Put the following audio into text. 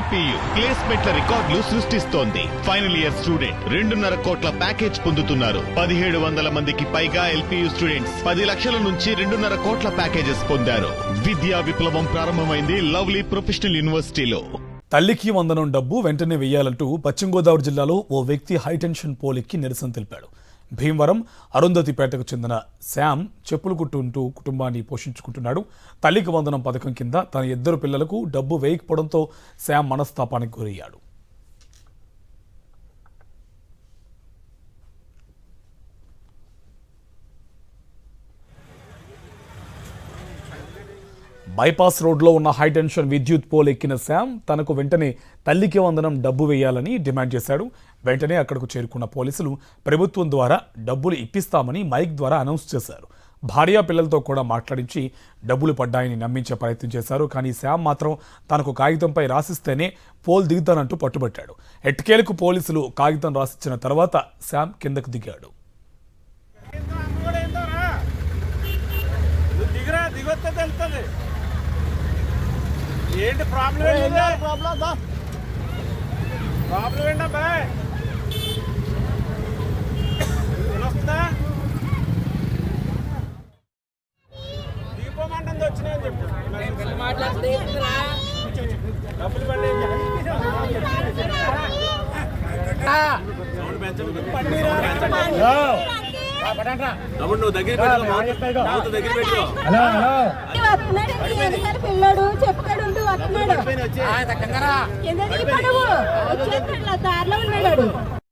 LPU ప్లేస్మెంట్ల రికార్డులు సృష్టిస్తోంది. Final year student 2.5 కోట్ల ప్యాకేజ్ పొందుతున్నారు. 1700 మందికి పైగా ఎల్పీయూ స్టూడెంట్స్ 10 లక్షల నుంచి 2.5 కోట్ల ప్యాకేజెస్ పొందారు. విద్యా విప్లవం ప్రారంభమైంది లవ్లీ ప్రొఫెషనల్ యూనివర్సిటీలో. తల్లికి వందనం డబ్బు వెంటనే వెయ్యాలంటూ పశ్చిమ గోదావరి జిల్లాలో ఓ వ్యక్తి హైటెన్షన్ పోలికి నిరసన తెలిపాడు. భీమవరం అరుంధతిపేటకు చెందిన శ్యామ్ చెప్పులు కుట్టుంటూ కుటుంబాన్ని పోషించుకుంటున్నాడు. తల్లికి వందనం పథకం కింద తన 2 పిల్లలకు డబ్బు వేయకపోవడంతో శ్యామ్ మనస్తాపానికి గురయ్యాడు. బైపాస్ రోడ్లో ఉన్న హైటెన్షన్ విద్యుత్ పోల్ ఎక్కిన శ్యామ్ తనకు వెంటనే తల్లికి వందనం డబ్బు వేయాలని డిమాండ్ చేశాడు. వెంటనే అక్కడకు చేరుకున్న పోలీసులు ప్రభుత్వం ద్వారా డబ్బులు ఇప్పిస్తామని మైక్ ద్వారా అనౌన్స్ చేశారు. భార్యా పిల్లలతో కూడా మాట్లాడించి డబ్బులు పడ్డాయని నమ్మించే ప్రయత్నం చేశారు. కానీ శ్యామ్ మాత్రం తనకు కాగితంపై రాసిస్తేనే పోల్ దిగుతానంటూ పట్టుబట్టాడు. ఎట్టకేలకు పోలీసులు కాగితం రాసిచ్చిన తర్వాత శ్యామ్ కిందకు దిగాడు. ఏంటి ప్రాబ్లం ఏంటా బాయ్ వస్తుందా దీపోమంటుంది వచ్చినాయని చెప్పు డబ్బులు పడి నువ్వు దగ్గర పిల్లడు చెప్తాడు వస్తున్నాడు దారిలో ఉన్నాడు.